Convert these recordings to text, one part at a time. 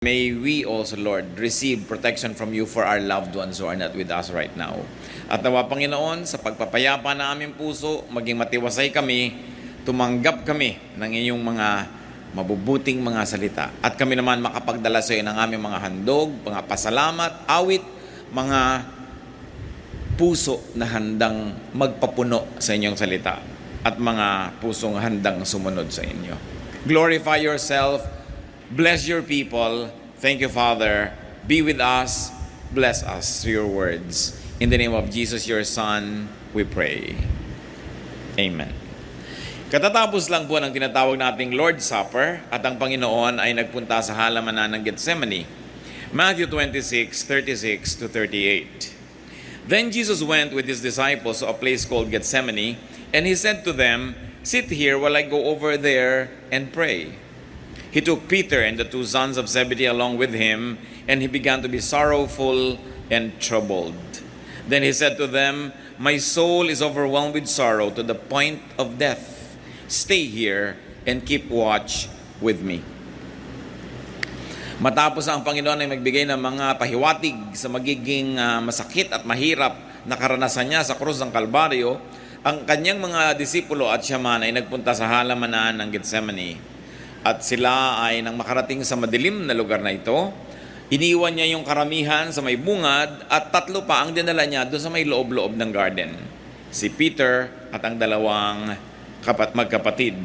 May we also, Lord, receive protection from you for our loved ones who are not with us right now. At nawa, Panginoon, sa pagpapayapa na aming puso, maging matiwasay kami, tumanggap kami ng iyong mga mabubuting mga salita. At kami naman makapagdala sa iyo ng aming mga handog, mga pasalamat, awit, mga puso na handang magpapuno sa inyong salita at mga pusong handang sumunod sa inyo. Glorify yourself. Bless your people. Thank you, Father. Be with us. Bless us through your words. In the name of Jesus, your Son, we pray. Amen. Katatapos lang po ng tinatawag nating Lord's Supper at ang Panginoon ay nagpunta sa halamanan ng Gethsemane. Matthew 26:36-38. Then Jesus went with his disciples to a place called Gethsemane, and he said to them, "Sit here while I go over there and pray." He took Peter and the two sons of Zebedee along with him, and he began to be sorrowful and troubled. Then he said to them, "My soul is overwhelmed with sorrow to the point of death. Stay here and keep watch with me." Matapos ang Panginoon ay magbigay ng mga pahiwatig sa magiging masakit at mahirap na karanasan niya sa krus ng Kalbaryo, ang kanyang mga disipulo at siya man ay nagpunta sa halamanan ng Gethsemane. At sila ay nang makarating sa madilim na lugar na ito, iniwan niya yung karamihan sa may bungad at tatlo pa ang dinala niya doon sa may loob-loob ng garden. Si Peter at ang dalawang magkapatid.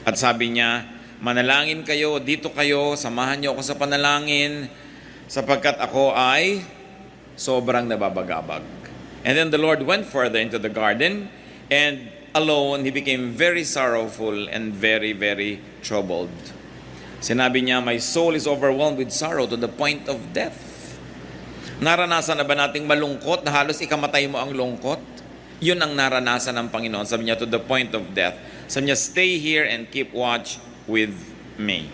At sabi niya, "Manalangin kayo, dito kayo, samahan niyo ako sa panalangin sapagkat ako ay sobrang nababagabag." And then the Lord went further into the garden, and alone, he became very sorrowful and very, very troubled. Sinabi niya, "My soul is overwhelmed with sorrow to the point of death." Naranasan na ba nating malungkot na halos ikamatay mo ang lungkot? Yun ang naranasan ng Panginoon. Sabi niya, to the point of death. Sabi niya, "Stay here and keep watch with me."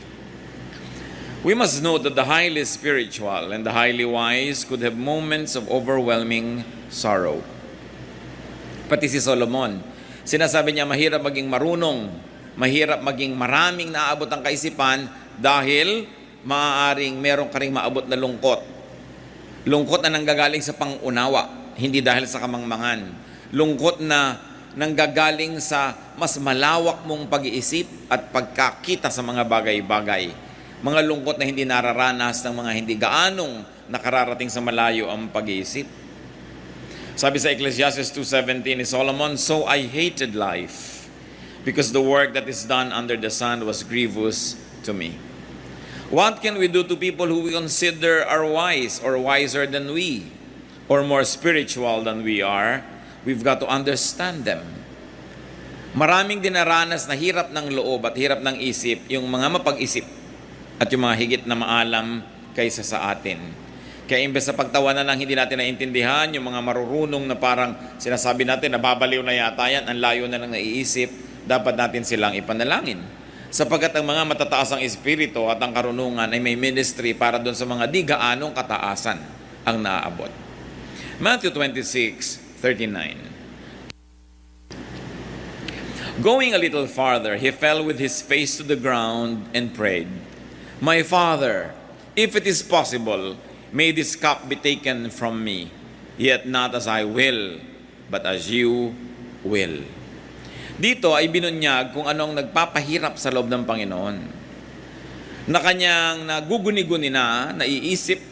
We must note that the highly spiritual and the highly wise could have moments of overwhelming sorrow. Pati si Solomon, sinasabi niya, mahirap maging marunong, mahirap maging maraming naaabot ang kaisipan dahil maaaring meron ka ring maabot na lungkot. Lungkot na nanggagaling sa pangunawa, hindi dahil sa kamangmangan. Lungkot na nanggagaling sa mas malawak mong pag-iisip at pagkakita sa mga bagay-bagay. Mga lungkot na hindi nararanas ng mga hindi gaanong nakararating sa malayo ang pag-iisip. Sabi sa Ecclesiastes 2:17 ni Solomon, "So I hated life, because the work that is done under the sun was grievous to me." What can we do to people who we consider are wise or wiser than we, or more spiritual than we are? We've got to understand them. Maraming dinaranas na hirap ng loob at hirap ng isip yung mga mapag-isip at yung mga higit na maalam kaysa sa atin. Kaya imbes sa pagtawanan ng hindi natin naintindihan, yung mga marurunong na parang sinasabi natin, nababaliw na yata yan, ang layo na lang naiisip, dapat natin silang ipanalangin. Sapagkat ang mga matataas ang espiritu at ang karunungan ay may ministry para doon sa mga di gaanong kataasan ang naaabot. Matthew 26:39. Going a little farther, he fell with his face to the ground and prayed, "My Father, if it is possible, may this cup be taken from me, yet not as I will, but as you will." Dito ay binunyag kung anong nagpapahirap sa loob ng Panginoon. Na kanyang naguguni-guni na, naiisip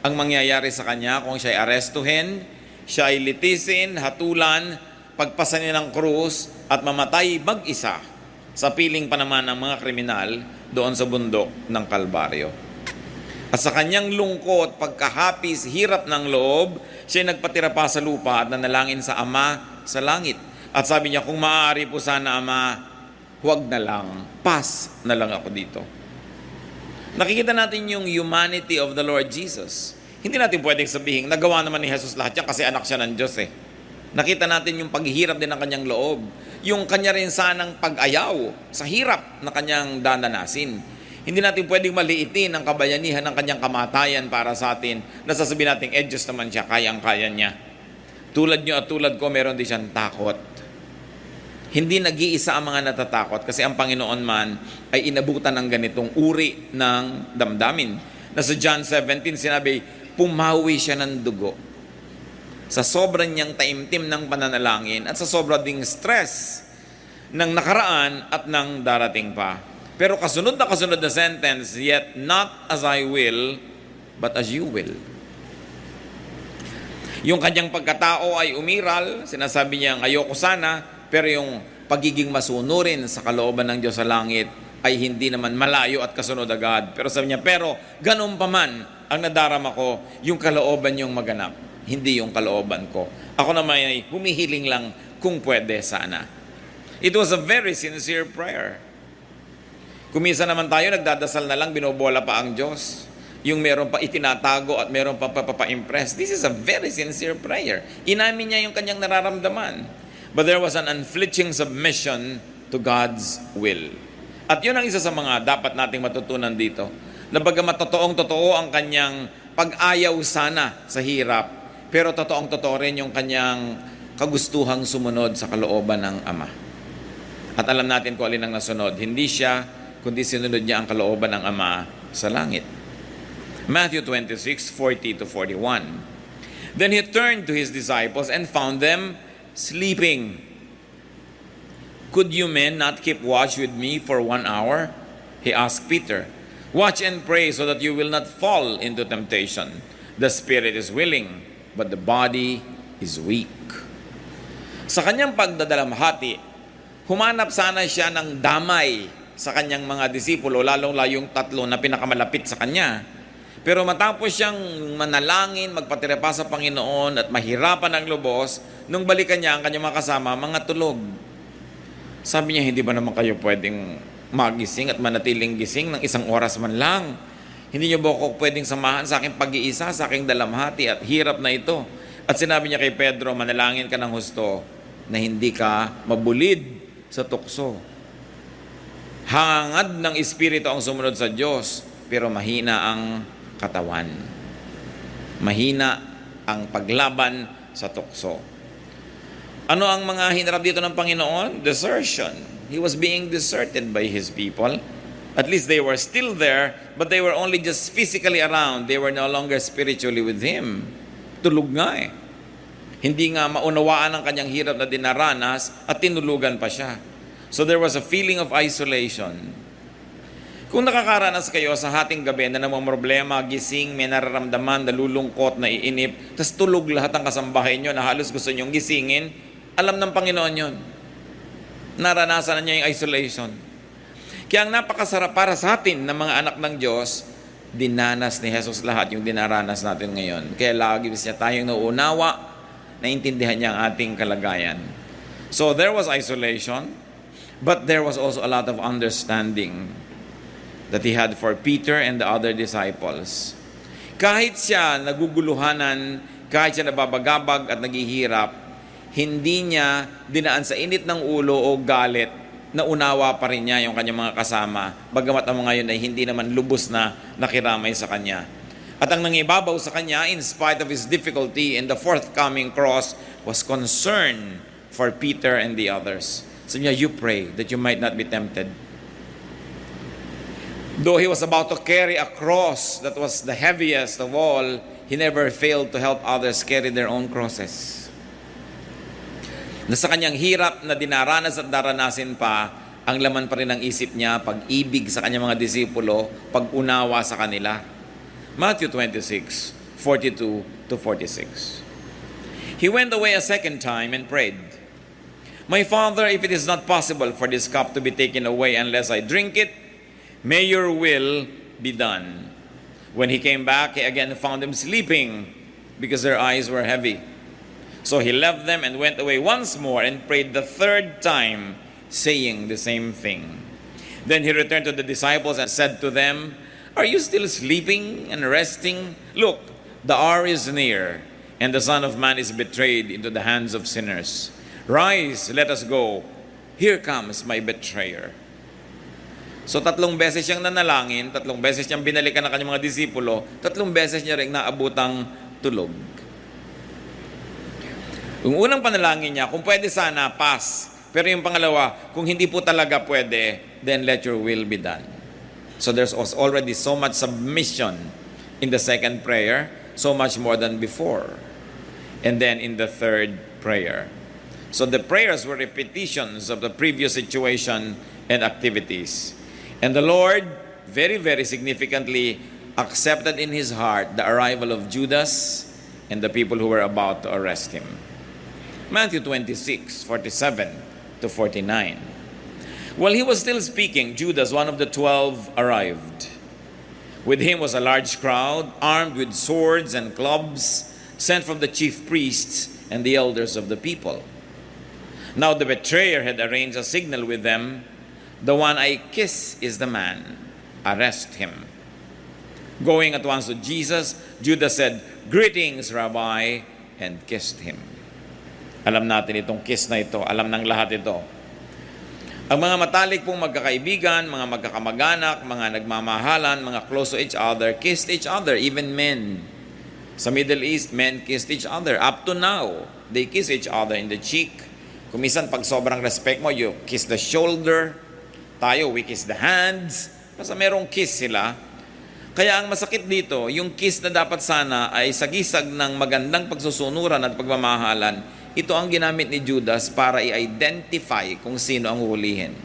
ang mangyayari sa kanya kung siya ay arestuhin, siya ay litisin, hatulan, pagpasanin ng krus, at mamatay mag-isa sa piling pa naman ng mga kriminal doon sa bundok ng Kalbaryo. At sa kanyang lungkot, pagkahapis, hirap ng loob, siya nagpatira pa sa lupa at nanalangin sa Ama sa langit. At sabi niya, "Kung maaari po sana, Ama, huwag na lang, pass na lang ako dito." Nakikita natin yung humanity of the Lord Jesus. Hindi natin pwedeng sabihin, nagawa naman ni Jesus lahat yan kasi anak siya ng Diyos eh. Nakita natin yung paghihirap din ng kanyang loob. Yung kanya rin sanang pag-ayaw sa hirap na kanyang dananasin. Hindi natin pwedeng maliitin ang kabayanihan ng kanyang kamatayan para sa atin. Nasasabihin natin, Diyos naman siya, kayang-kaya niya. Tulad niyo at tulad ko, meron din siyang takot. Hindi nag-iisa ang mga natatakot kasi ang Panginoon man ay inabutan ng ganitong uri ng damdamin. Na sa John 17 sinabi, pumawi siya ng dugo sa sobrang niyang taimtim ng pananalangin at sa sobrang ding stress ng nakaraan at ng darating pa. Pero kasunod na sentence, yet not as I will, but as you will. Yung kanyang pagkatao ay umiral, sinasabi niya, ayoko sana, pero yung pagiging masunurin sa kalooban ng Diyos sa langit ay hindi naman malayo at kasunod agad. Pero sabi niya, pero ganun pa man ang nadarama ko, yung kalooban yung maganap, hindi yung kalooban ko. Ako naman ay humihiling lang kung pwede sana. It was a very sincere prayer. Kumisa naman tayo, nagdadasal na lang, binobola pa ang Diyos. Yung meron pa itinatago at meron pa papa-impress. This is a very sincere prayer. Inamin niya yung kanyang nararamdaman. But there was an unflinching submission to God's will. At yun ang isa sa mga dapat nating matutunan dito. Na bagamat totoong-totoo ang kanyang pag-ayaw sana sa hirap, pero totoong-totoo rin yung kanyang kagustuhang sumunod sa kalooban ng Ama. At alam natin kung alin ang nasunod. Hindi siya, kundi sinunod niya ang kalooban ng Ama sa langit. Matthew 26:40-41. Then he turned to his disciples and found them sleeping. Could you men not keep watch with me for 1 hour? He asked Peter. Watch and pray so that you will not fall into temptation. The spirit is willing, but the body is weak. Sa kanyang pagdadalamhati, humanap sana siya ng damay sa kanyang mga disipulo, lalong-lalo yung 3 na pinakamalapit sa kanya. Pero matapos siyang manalangin, magpatirapa sa Panginoon at mahirapan ng lubos, nung balikan niya ang kanyang mga kasama, mga tulog. Sabi niya, hindi ba naman kayo pwedeng magising at manatiling gising ng 1 oras man lang? Hindi niyo ba ako pwedeng samahan sa aking pag-iisa, sa aking dalamhati at hirap na ito? At sinabi niya kay Pedro, manalangin ka ng husto na hindi ka mabulid sa tukso. Hangad ng Espiritu ang sumunod sa Diyos, pero mahina ang katawan. Mahina ang paglaban sa tukso. Ano ang mga hinarap dito ng Panginoon? Desertion. He was being deserted by His people. At least they were still there, but they were only just physically around. They were no longer spiritually with Him. Tulog nga eh. Hindi nga maunawaan ang kanyang hirap na dinaranas at tinulugan pa siya. So there was a feeling of isolation. Kung nakakaranas kayo sa hating gabi na namang problema, gising, may nararamdaman, nalulungkot, naiinip, tas tulog lahat ang kasambahay nyo na halos gusto nyong gisingin, alam ng Panginoon yon. Naranasan na niya yung isolation. Kaya ang napakasarap para sa atin ng mga anak ng Diyos, dinanas ni Jesus lahat yung dinaranas natin ngayon. Kaya lagi siya tayong nauunawa, naintindihan niya ang ating kalagayan. So there was isolation, but there was also a lot of understanding that He had for Peter and the other disciples. Kahit siya naguguluhanan, kahit siya nababagabag at naghihirap, hindi niya dinaan sa init ng ulo o galit na unawa pa rin niya yung kanyang mga kasama, bagamat ang mga yun ay hindi naman lubos na nakiramay sa kanya. At ang nangibabaw sa kanya, in spite of his difficulty in the forthcoming cross, was concern for Peter and the others. Sabi niya, you pray that you might not be tempted. Though he was about to carry a cross that was the heaviest of all, he never failed to help others carry their own crosses. Na sa kanyang hirap na dinaranas at daranasin pa, ang laman pa rin ng isip niya, pag-ibig sa kanyang mga disipulo, pag-unawa sa kanila. Matthew 26:42-46. He went away a second time and prayed, My Father, if it is not possible for this cup to be taken away unless I drink it, may your will be done. When he came back, he again found them sleeping because their eyes were heavy. So he left them and went away once more and prayed the 3rd time, saying the same thing. Then he returned to the disciples and said to them, Are you still sleeping and resting? Look, the hour is near, and the Son of Man is betrayed into the hands of sinners. Rise, let us go. Here comes my betrayer. So 3 beses siyang nanalangin, 3 beses niyang binalikan ng kanyang mga disipulo, 3 beses niya rin naabutang tulog. Yung unang panalangin niya, kung pwede sana, pass. Pero yung pangalawa, kung hindi po talaga pwede, then let your will be done. So there's already so much submission in the second prayer, so much more than before. And then in the third prayer. So the prayers were repetitions of the previous situation and activities. And the Lord, very, very significantly, accepted in his heart the arrival of Judas and the people who were about to arrest him. Matthew 26:47 to 49. While he was still speaking, Judas, one of the 12, arrived. With him was a large crowd, armed with swords and clubs, sent from the chief priests and the elders of the people. Now the betrayer had arranged a signal with them. The one I kiss is the man. Arrest him. Going at once to Jesus, Judas said, "Greetings, Rabbi," and kissed him. Alam natin itong kiss na ito. Alam ng lahat ito. Ang mga matalik pong magkakaibigan, mga magkakamag-anak, mga nagmamahalan, mga close to each other, kissed each other, even men. Sa Middle East, men kissed each other. Up to now, they kiss each other in the cheek. Kung minsan, pag sobrang respect mo, you kiss the shoulder. Tayo, we kiss the hands. Basta merong kiss sila. Kaya ang masakit dito, yung kiss na dapat sana ay sagisag ng magandang pagsusunuran at pagmamahalan, ito ang ginamit ni Judas para i-identify kung sino ang huhulihin.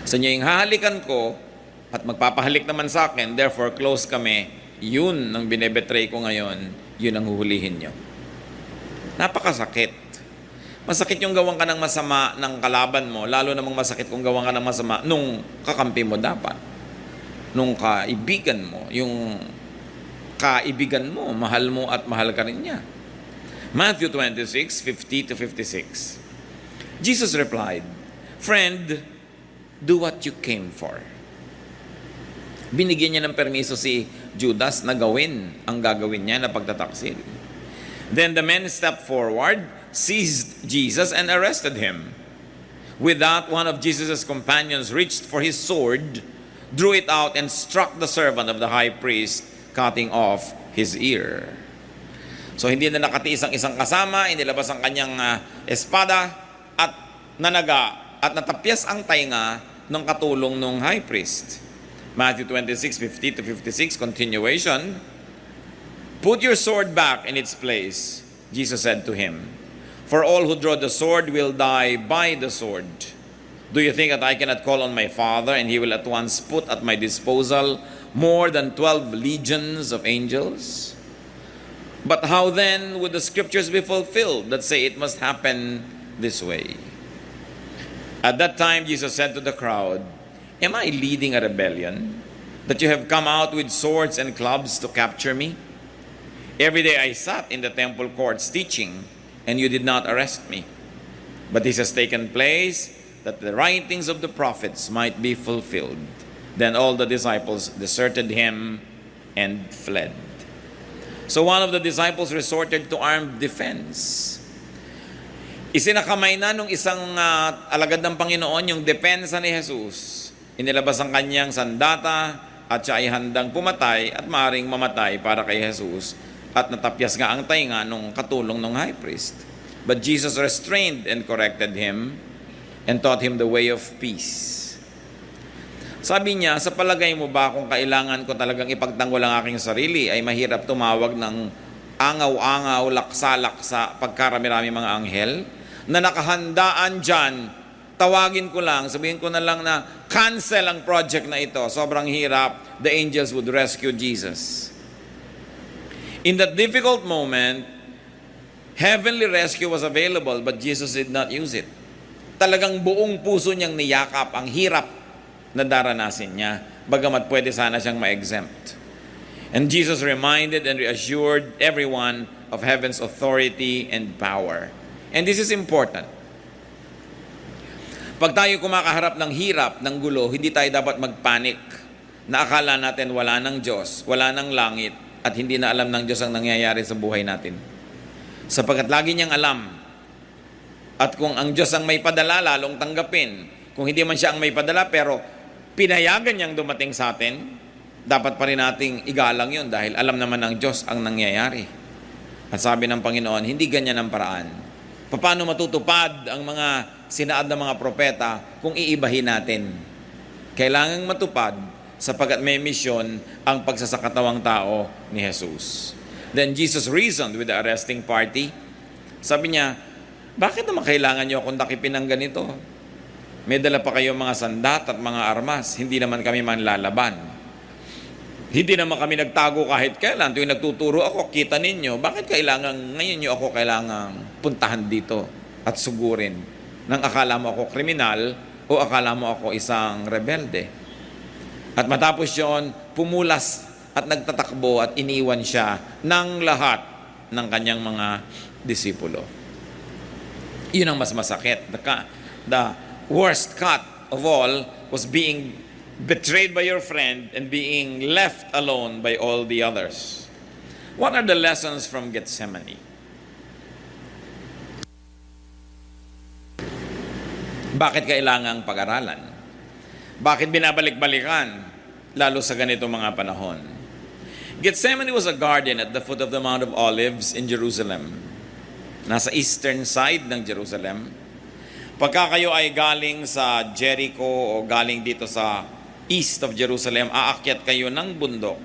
Sa inyo yung hahalikan ko at magpapahalik naman sa akin, therefore close kami, yun ang binebetray ko ngayon, yun ang huhulihin nyo. Napakasakit. Masakit yung gawang ka ng masama ng kalaban mo, lalo namang masakit kung gawang ka ng masama nung kakampi mo dapat. Nung kaibigan mo, yung kaibigan mo, mahal mo at mahal ka rin niya. Matthew 26:50 to 56. Jesus replied, "Friend, do what you came for." Binigyan niya ng permiso si Judas na gawin ang gagawin niya na pagtataksil. Then the men stepped forward, seized Jesus, and arrested him. With that, one of Jesus' companions reached for his sword, drew it out, and struck the servant of the high priest, cutting off his ear. So hindi na nakatiis ang isang kasama, inilabas ang kanyang espada at nanaga at natapyas ang tainga ng katulong ng high priest. Matthew 26:50 to 56, continuation. "Put your sword back in its place," Jesus said to him. "For all who draw the sword will die by the sword. Do you think that I cannot call on my Father and he will at once put at my disposal more than 12 legions of angels? But how then would the scriptures be fulfilled that say it must happen this way?" At that time, Jesus said to the crowd, "Am I leading a rebellion that you have come out with swords and clubs to capture me? Every day I sat in the temple courts teaching, and you did not arrest me. But this has taken place that the writings of the prophets might be fulfilled." Then all the disciples deserted him and fled. So one of the disciples resorted to armed defense. Isinakamay na nung isang alagad ng Panginoon yung depensa ni Jesus. Inilabas ang kanyang sandata at siya ay handang pumatay at maaaring mamatay para kay Jesus. At natapyas nga ang tainga nung katulong ng high priest. But Jesus restrained and corrected him and taught him the way of peace. Sabi niya, sa palagay mo ba kung kailangan ko talagang ipagtanggol ang aking sarili ay mahirap tumawag ng angaw-angaw, laksa-laksa, pagkarami-rami mga anghel na nakahandaan dyan, tawagin ko lang, sabihin ko na lang na cancel ang project na ito. Sobrang hirap, the angels would rescue Jesus. In that difficult moment, heavenly rescue was available but Jesus did not use it. Talagang buong puso niyang niyakap ang hirap na daranasin niya, bagamat pwede sana siyang ma-exempt. And Jesus reminded and reassured everyone of heaven's authority and power. And this is important. Pag tayo kumakaharap ng hirap, ng gulo, hindi tayo dapat magpanik na akala natin wala ng Diyos, wala ng langit, at hindi na alam ng Diyos ang nangyayari sa buhay natin. Sapagkat lagi niyang alam. At kung ang Diyos ang may padala, lalong tanggapin. Kung hindi man siya ang may padala, pero pinayagan niyang dumating sa atin, dapat pa rin nating igalang yun dahil alam naman ng Diyos ang nangyayari. At sabi ng Panginoon, hindi ganyan ang paraan. Paano matutupad ang mga sinaad ng mga propeta kung iibahin natin? Kailangang matupad sapagkat may misyon ang pagsasakatawang tao ni Jesus. Then Jesus reasoned with the arresting party. Sabi niya, bakit naman kailangan niyo akong takipin ng ganito? May dala pa kayo mga sandat at mga armas. Hindi naman kami manlalaban. Hindi naman kami nagtago kahit kailan. Tuwing nagtuturo ako, kita ninyo, bakit ngayon niyo ako kailangang puntahan dito at sugurin nang akala mo ako kriminal o akala mo ako isang rebelde? At matapos yon, pumulas at nagtatakbo at iniwan siya ng lahat ng kanyang mga disipulo. Yun ang mas masakit. The worst cut of all was being betrayed by your friend and being left alone by all the others. What are the lessons from Gethsemane? Bakit kailangang pag-aralan? Bakit binabalik-balikan, lalo sa ganito mga panahon? Gethsemane was a garden at the foot of the Mount of Olives in Jerusalem. Nasa eastern side ng Jerusalem. Pagka kayo ay galing sa Jericho o galing dito sa east of Jerusalem, aakyat kayo ng bundok.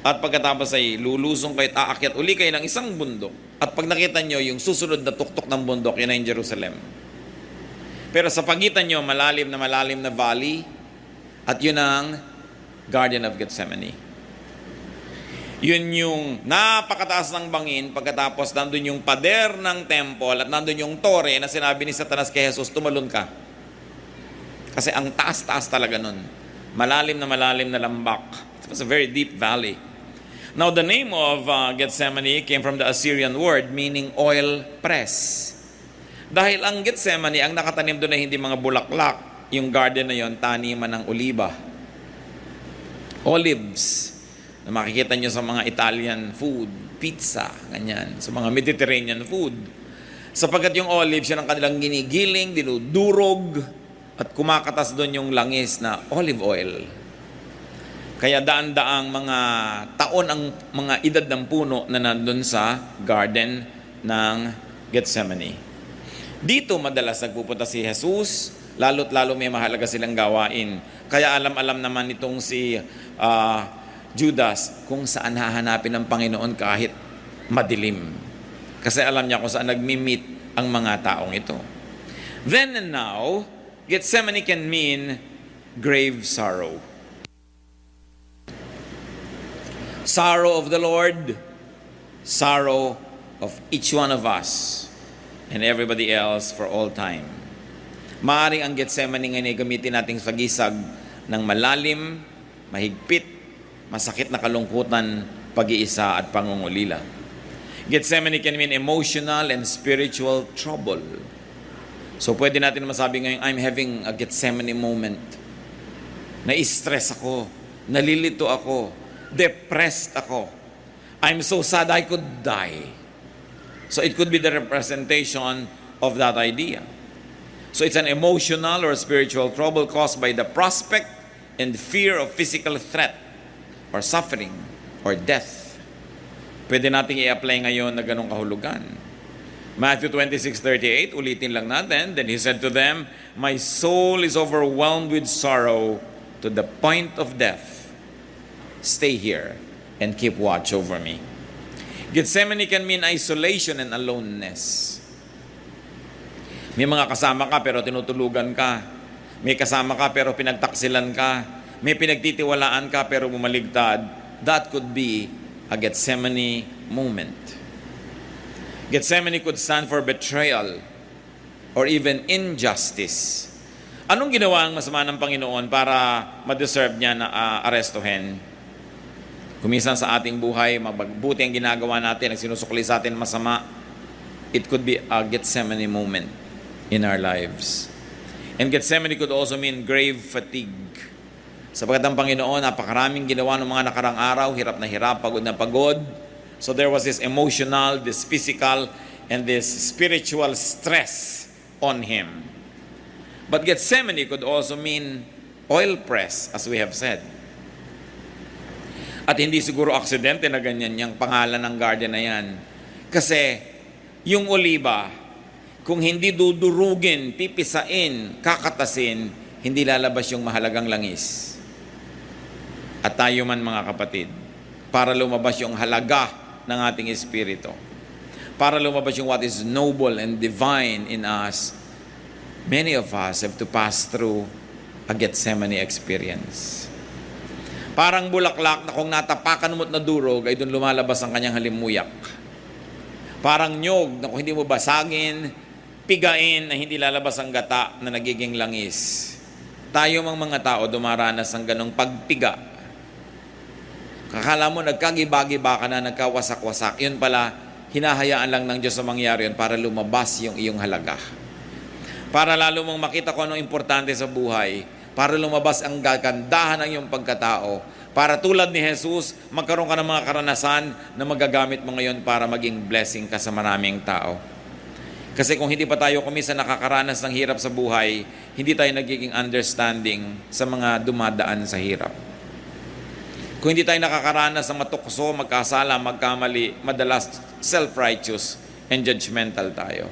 At pagkatapos ay lulusong kayo at aakyat uli kayo ng isang bundok. At pag nakita nyo yung susunod na tuktok ng bundok, yun ay in Jerusalem. Pero sa pagitan nyo, malalim na valley, at yun ang Garden of Gethsemane. Yun yung napakataas ng bangin, pagkatapos nandun yung pader ng temple at nandun yung tore na sinabi ni Satanas kay Jesus, tumalon ka. Kasi ang taas-taas talaga nun. Malalim na lambak. It was a very deep valley. Now the name of Gethsemane came from the Assyrian word meaning oil press. Dahil ang Gethsemane, ang nakatanim doon ay hindi mga bulaklak. Yung garden na yon, taniman ng oliba. Olives. Na makikita nyo sa mga Italian food, pizza, ganyan. Sa mga Mediterranean food. Sapagkat yung olives, yun ang kanilang ginigiling, dinudurog, at kumakatas doon yung langis na olive oil. Kaya daan-daang mga taon ang mga edad ng puno na nandun sa garden ng Gethsemane. Dito madalas nagpupunta si Jesus, lalo't lalo may mahalaga silang gawain. Kaya alam-alam naman itong si Judas kung saan hahanapin ng Panginoon kahit madilim. Kasi alam niya kung saan nagmi-meet ang mga taong ito. Then and now, Gethsemane can mean grave sorrow. Sorrow of the Lord, sorrow of each one of us, and everybody else for all time. Maaaring ang Gethsemane ngayon ay gamitin nating sagisag ng malalim, mahigpit, masakit na kalungkutan, pag-iisa at pangungulila. Gethsemane can mean emotional and spiritual trouble. So pwede natin masabi ngayon, I'm having a Gethsemane moment. Na-stress ako, nalilito ako, depressed ako. I'm so sad I could die. So it could be the representation of that idea. So it's an emotional or spiritual trouble caused by the prospect and fear of physical threat or suffering, or death. Pwede nating i-apply ngayon na ganong kahulugan. Matthew 26:38, ulitin lang natin. Then he said to them, my soul is overwhelmed with sorrow to the point of death. Stay here and keep watch over me. Gethsemane can mean isolation and aloneness. May mga kasama ka pero tinutulugan ka. May kasama ka pero pinagtaksilan ka. May pinagtitiwalaan ka pero bumaligtad. That could be a Gethsemane moment. Gethsemane could stand for betrayal or even injustice. Anong ginawa ang masama ng Panginoon para ma-deserve niya na arestuhin? Kumisan sa ating buhay, mabuti ang ginagawa natin, ang sinusukli sa atin masama, it could be a Gethsemane moment in our lives. And Gethsemane could also mean grave fatigue. Sapagkat ang Panginoon, napakaraming ginawa ng mga nakarang araw, hirap na hirap, pagod na pagod. So there was this emotional, this physical, and this spiritual stress on Him. But Gethsemane could also mean oil press, as we have said. At hindi siguro aksidente na ganyan yung pangalan ng garden na yan. Kasi yung oliba, Kung hindi dudurugin, pipisain, kakatasin, hindi lalabas yung mahalagang langis. At tayo man mga kapatid, para lumabas yung halaga ng ating espiritu, para lumabas yung what is noble and divine in us, many of us have to pass through a Gethsemane experience. Parang bulaklak na kung natapakan mo't nadurog, ay doon lumalabas ang kanyang halimuyak. Parang nyog na kung hindi mo basagin, pigain, na hindi lalabas ang gata na nagiging langis. Tayo mga tao dumaranas ng ganong pagpiga. Kakala mo nagkagiba-giba ka na, nagkawasak-wasak. Yun pala, hinahayaan lang ng Diyos na mangyari yun para lumabas yung iyong halaga. Para lalo mong makita kung anong importante sa buhay. Para lumabas ang gagandahan ng iyong pagkatao. Para tulad ni Jesus, magkaroon ka ng mga karanasan na magagamit mo ngayon para maging blessing ka sa maraming tao. Kasi kung hindi pa tayo kumisa nakakaranas ng hirap sa buhay, hindi tayo nagiging understanding sa mga dumadaan sa hirap. Kung hindi tayo nakakaranas ng matukso, magkasala, magkamali, madalas self-righteous and judgmental tayo.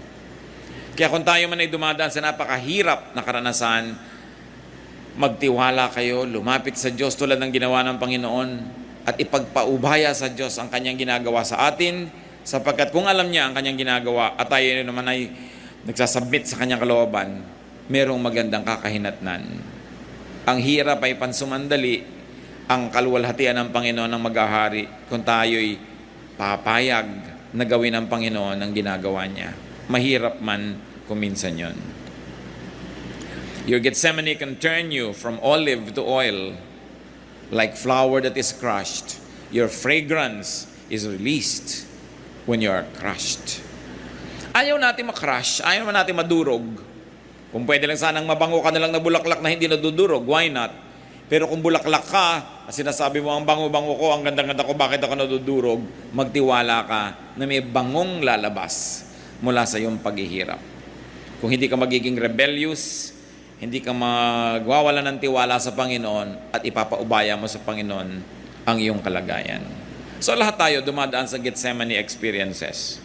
Kaya kung tayo man ay dumadaan sa napakahirap na karanasan, magtiwala kayo, lumapit sa Diyos tulad ng ginawa ng Panginoon at ipagpaubaya sa Diyos ang kanyang ginagawa sa atin, sapagkat kung alam niya ang kanyang ginagawa at tayo naman ay nagsasubmit sa kanyang kalooban, merong magandang kakahinatnan. Ang hirap ay pansumandali, ang kaluwalhatian ng Panginoon ang maghahari kung tayo'y papayag na gawin ng Panginoon ang ginagawa niya. Mahirap man kung minsan yun. Your Gethsemane can turn you from olive to oil, like flour that is crushed. Your fragrance is released when you are crushed. Ayaw natin makrush, ayaw natin madurog. Kung pwede lang sanang mabango ka na lang na bulaklak na hindi nadudurog, why not? Pero kung bulaklak ka, sinasabi mo, ang bango-bango ko, ang ganda-ganda ko, bakit ako nadudurog? Magtiwala ka na may bangong lalabas mula sa iyong paghihirap. Kung hindi ka magiging rebellious, hindi ka magwawala ng tiwala sa Panginoon at ipapaubaya mo sa Panginoon ang iyong kalagayan. So lahat tayo dumadaan sa Gethsemane experiences.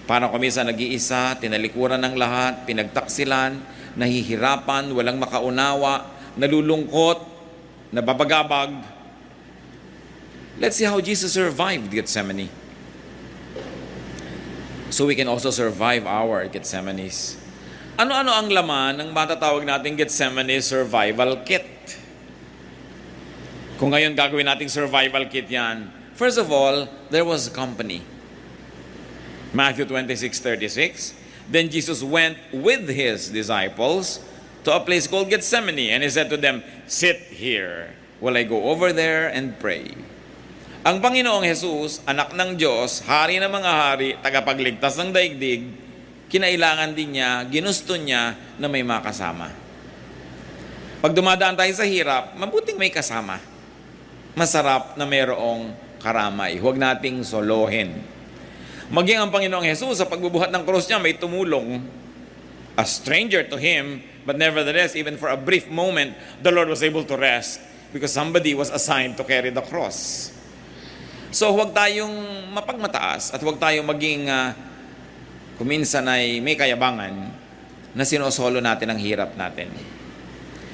Parang kumisa nag-iisa, tinalikuran ng lahat, pinagtaksilan, nahihirapan, walang makaunawa, nalulungkot, nababagabag. Let's see how Jesus survived Gethsemane. So we can also survive our Gethsemanes. Ano-ano ang laman ng matatawag nating Gethsemane Survival Kit? Kung ngayon gagawin nating survival kit yan, first of all, there was company. Matthew 26:36. Then Jesus went with his disciples to a place called Gethsemane, and he said to them, "Sit here while I go over there and pray." Ang Panginoong Jesus, anak ng Diyos, hari ng mga hari, tagapagligtas ng daigdig, kinailangan din niya, ginusto niya na may makasama. Pag dumadaan tayo sa hirap, mabuting may kasama. Masarap na mayroong karamay. Huwag nating solohin. Maging ang Panginoong Jesus, sa pagbubuhat ng krus niya, may tumulong. A stranger to him, but nevertheless, even for a brief moment, the Lord was able to rest because somebody was assigned to carry the cross. So huwag tayong mapagmataas at huwag tayong maging kuminsan ay may kayabangan na sinosolo natin ang hirap natin.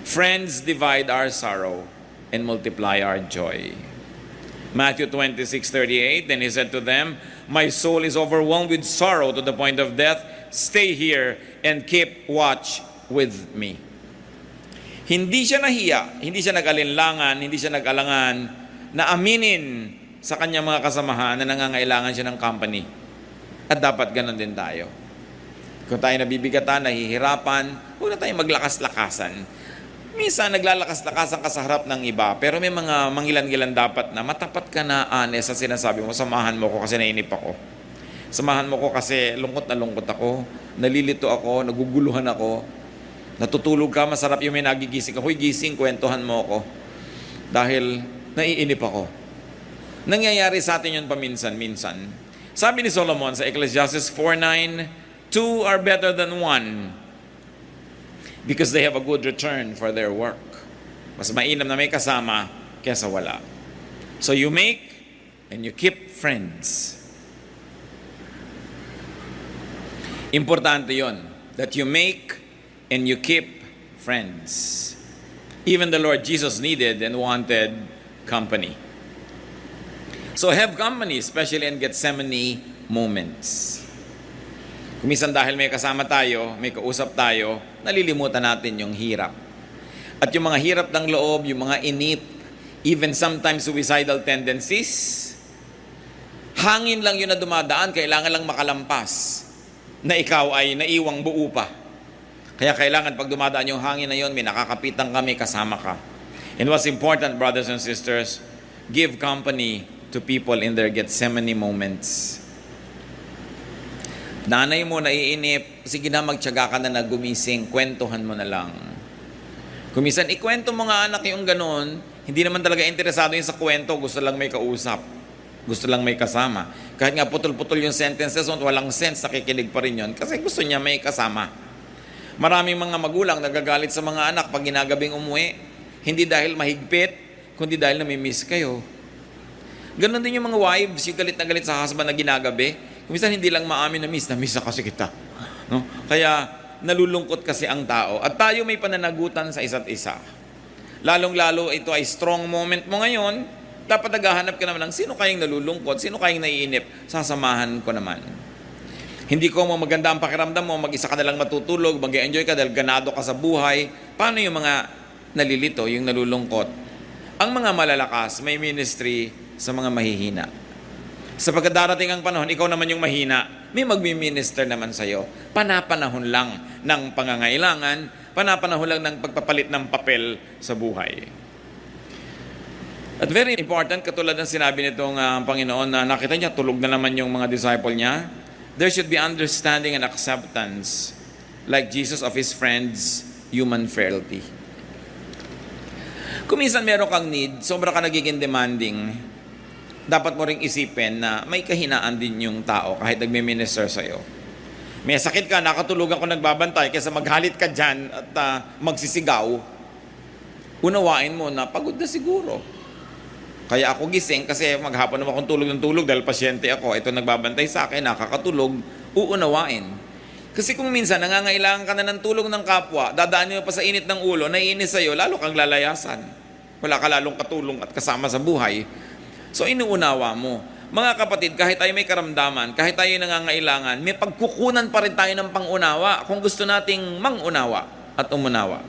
Friends divide our sorrow and multiply our joy. Matthew 26:38, then he said to them, "My soul is overwhelmed with sorrow to the point of death. Stay here and keep watch with me." Hindi siya nahiya, hindi siya nag-alinlangan, hindi siya nag-alangan na aminin sa kanyang mga kasamahan na nangangailangan siya ng company. At dapat ganun din tayo. Kung tayo nabibigatan, nahihirapan, huwag na tayong maglakas-lakasan. Minsan naglalakas-lakasan ka sa harap ng iba, pero may mga mangilan-gilan dapat na matapat ka na honest sa sinasabi mo, samahan mo ko kasi nainip ako. Samahan mo ko kasi lungkot na lungkot ako, nalilito ako, naguguluhan ako, natutulog ka, masarap yung may nagigising ka, huy gising, kwentuhan mo ako. Dahil naiinip ako. Nangyayari sa atin yun paminsan-minsan. Sabi ni Solomon sa Ecclesiastes 4:9, "Two are better than one because they have a good return for their work." Mas mainam na may kasama kaysa wala. So you make and you keep friends. Importante yon, that you make and you keep friends. Even the Lord Jesus needed and wanted company. So have company, especially in Gethsemane moments. Kumisan dahil may kasama tayo, may kausap tayo, nalilimutan natin yung hirap. At yung mga hirap ng loob, yung mga inip, even sometimes suicidal tendencies, hangin lang yun na dumadaan, kailangan lang makalampas na ikaw ay naiwang buo pa. Kaya kailangan pag dumadaan yung hangin na yun, may nakakapitan kami, kasama ka. And what's important, brothers and sisters, give company to people in their Gethsemane moments. Nanay mo naiinip, sige na, magtiyaga ka na gumising, kwentuhan mo na lang. Kumisan, ikwento mo nga anak yung ganun, hindi naman talaga interesado yung sa kwento, gusto lang may kausap, gusto lang may kasama. Kahit nga putol-putol yung sentences, walang sense, nakikinig pa rin yun, kasi gusto niya may kasama. Maraming mga magulang nagagalit sa mga anak pag ginagabing umuwi, hindi dahil mahigpit, kundi dahil namimiss kayo. Ganon din yung mga wives, yung galit na galit sa husband na ginagabi. Minsan hindi lang maamin na miss na kasi kita. No? Kaya nalulungkot kasi ang tao. At tayo may pananagutan sa isa't isa. Lalong-lalo ito ay strong moment mo ngayon, dapat naghahanap ka naman ng sino kayang nalulungkot, sino kayang naiinip, sasamahan ko naman. Hindi ko mo maganda ang pakiramdam mo, mag-isa ka na lang matutulog, mag-enjoy ka dahil ganado ka sa buhay. Paano yung mga nalilito, yung nalulungkot? Ang mga malalakas, may ministry sa mga mahihina. Sa pagdarating ang panahon, ikaw naman yung mahina, may magmi-minister naman sa'yo. Panapanahon lang ng pangangailangan, panapanahon lang ng pagpapalit ng papel sa buhay. At very important, katulad ng sinabi nitong Panginoon na nakita niya, tulog na naman yung mga disciple niya, there should be understanding and acceptance like Jesus of His friends' human frailty. Kung minsan meron kang need, sobra ka nagiging demanding, dapat mo ring isipin na may kahinaan din yung tao kahit nagme-minister sa'yo. May sakit ka, nakatulugan ko nagbabantay, kaysa maghalit ka dyan at magsisigaw, unawain mo na pagod na siguro. Kaya ako gising kasi maghapon naman akong tulog ng tulog dahil pasyente ako. Ito nagbabantay sa akin, nakakatulog, uunawain. Kasi kung minsan nangangailangan ka na ng tulong ng kapwa, dadaanin mo pa sa init ng ulo, naiinis sa'yo, lalo kang lalayasan. Wala ka lalong katulong at kasama sa buhay. So inuunawa mo. Mga kapatid, kahit tayo may karamdaman, kahit tayo nangangailangan, may pagkukunan pa rin tayo ng pangunawa kung gusto nating mangunawa at umunawa.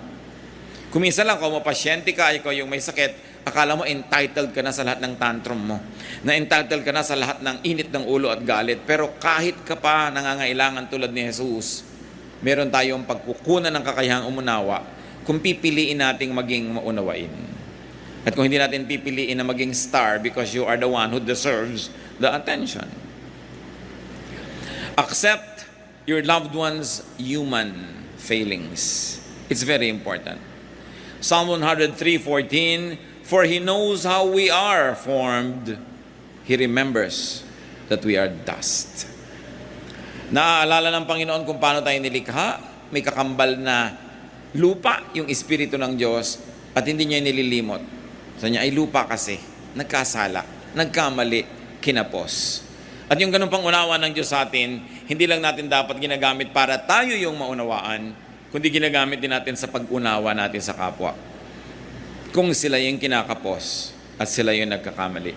Kung minsan lang, kung mapasyente ka, ikaw yung may sakit, akala mo entitled ka na sa lahat ng tantrum mo. Na entitled ka na sa lahat ng init ng ulo at galit. Pero kahit ka pa nangangailangan tulad ni Jesus, meron tayong pagkukunan ng kakayahang umunawa kung pipiliin nating maging maunawain. At kung hindi natin pipiliin na maging star because you are the one who deserves the attention. Accept your loved one's human failings. It's very important. Psalm 103:14, for He knows how we are formed. He remembers that we are dust. Naaalala ng Panginoon kung paano tayo nilikha. May kakambal na lupa, yung Espiritu ng Diyos, at hindi niya nililimot. Sa niya ay lupa kasi, nagkasala, nagkamali, kinapos. At yung ganun pang unawa ng Diyos sa atin, hindi lang natin dapat ginagamit para tayo yung maunawaan, kundi ginagamit din natin sa pag-unawa natin sa kapwa. Kung sila yung kinakapos at sila yung nagkakamali.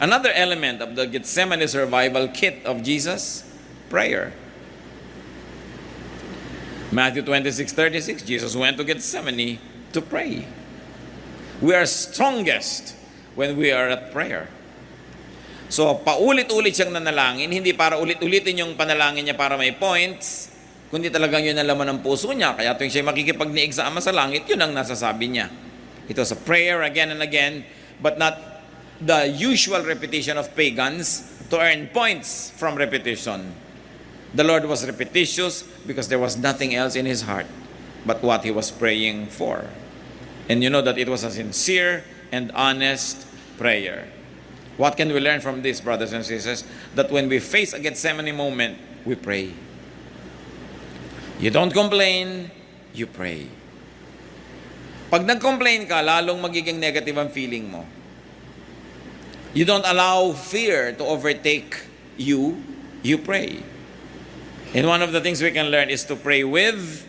Another element of the Gethsemane survival kit of Jesus, prayer. Matthew 26:36, Jesus went to Gethsemane to pray. We are strongest when we are at prayer. So, paulit-ulit siyang nanalangin, hindi para ulit-ulitin yung panalangin niya para may points, kundi talagang yun ang laman ng puso niya. Kaya tuwing siya makikipagniig sa Ama sa langit, yun ang nasasabi niya. It was a prayer again and again, but not the usual repetition of pagans to earn points from repetition. The Lord was repetitious because there was nothing else in His heart but what He was praying for. And you know that it was a sincere and honest prayer. What can we learn from this, brothers and sisters? That when we face a Gethsemane moment, we pray. You don't complain, you pray. Pag nag-complain ka, lalong magiging negative ang feeling mo. You don't allow fear to overtake you, you pray. And one of the things we can learn is to pray with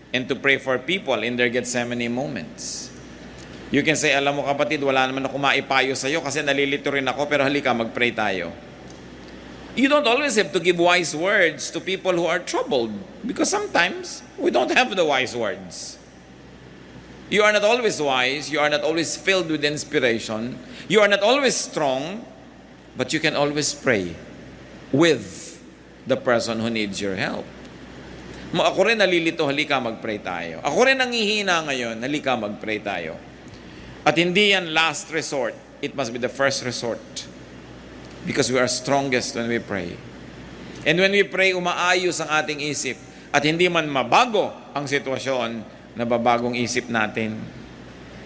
and to pray for people in their Gethsemane moments. You can say, alam mo kapatid, wala naman ako maipayo sa'yo kasi nalilito rin ako, pero halika, mag-pray tayo. You don't always have to give wise words to people who are troubled because sometimes we don't have the wise words. You are not always wise, you are not always filled with inspiration, you are not always strong, but you can always pray with the person who needs your help. Ako rin nalilito, halika mag-pray tayo. Ako rin nangihina ngayon, halika mag-pray tayo. At hindi yan last resort, it must be the first resort. Because we are strongest when we pray. And when we pray, umaayos ang ating isip. At hindi man mabago ang sitwasyon, nababagong isip natin.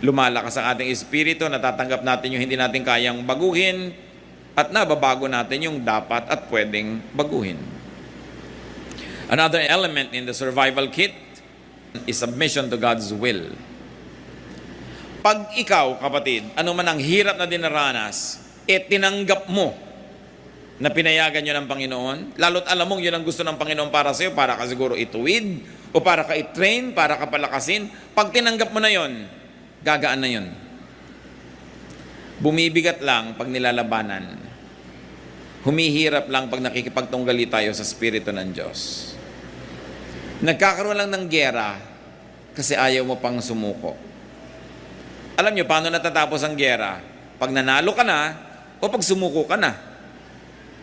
Lumalakas ang ating espiritu, natatanggap natin yung hindi natin kayang baguhin, at nababago natin yung dapat at pwedeng baguhin. Another element in the survival kit is submission to God's will. Pag ikaw, kapatid, ano man ang hirap na dinaranas, tinanggap mo na pinayagan yun ng Panginoon, lalo't alam mong yun ang gusto ng Panginoon para sa'yo, para ka siguro ituwid, o para ka i-train, para ka palakasin, pag tinanggap mo na yun, gagaan na yun. Bumibigat lang pag nilalabanan. Humihirap lang pag nakikipagtunggali tayo sa Espiritu ng Diyos. Nagkakaroon lang ng giyera kasi ayaw mo pang sumuko. Alam nyo, paano natatapos ang giyera? Pag nanalo ka na, o pag sumuko ka na.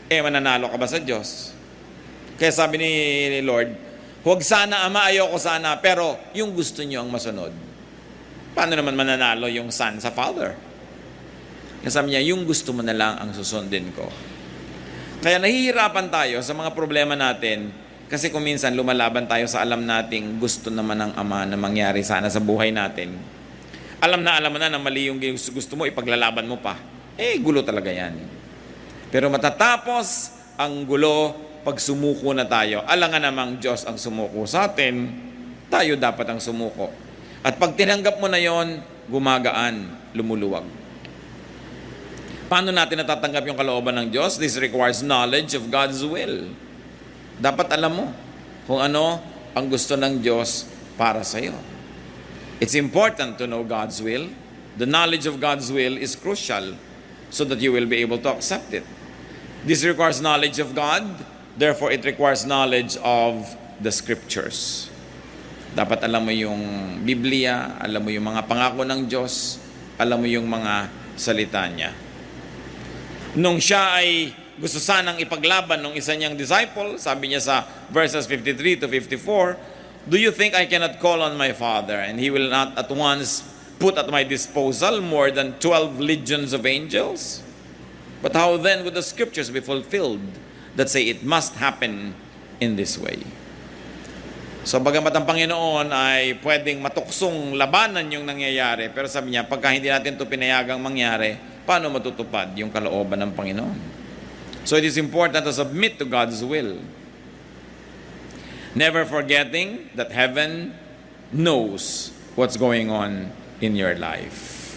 Mananalo ka ba sa Diyos? Kaya sabi ni Lord, huwag sana ama, ayoko sana, pero yung gusto nyo ang masunod. Paano naman mananalo yung son sa father? Kaya sabi niya, yung gusto mo na lang ang susundin ko. Kaya nahihirapan tayo sa mga problema natin kasi kung minsan lumalaban tayo sa alam nating gusto naman ng Ama na mangyari sana sa buhay natin. Alam mo na mali yung gusto mo, ipaglalaban mo pa. Gulo talaga yan. Pero matatapos ang gulo pag sumuko na tayo. Alangan namang Diyos ang sumuko sa atin, tayo dapat ang sumuko. At pag tinanggap mo na yon, gumagaan, lumuluwag. Paano natin natatanggap yung kalooban ng Diyos? This requires knowledge of God's will. Dapat alam mo kung ano ang gusto ng Diyos para sa iyo. It's important to know God's will. The knowledge of God's will is crucial so that you will be able to accept it. This requires knowledge of God, therefore it requires knowledge of the Scriptures. Dapat alam mo yung Biblia, alam mo yung mga pangako ng Diyos, alam mo yung mga salita niya. Nung siya ay gusto sanang ipaglaban ng isa niyang disciple, sabi niya sa verses 53 to 54, "Do you think I cannot call on my Father, and He will not at once put at my disposal more than 12 legions of angels? But how then would the Scriptures be fulfilled that say it must happen in this way?" So bagamat ang Panginoon ay pwedeng matuksong labanan yung nangyayari, pero sabi niya, pagka hindi natin ito pinayagang mangyari, paano matutupad yung kalooban ng Panginoon? So it is important to submit to God's will. Never forgetting that heaven knows what's going on in your life.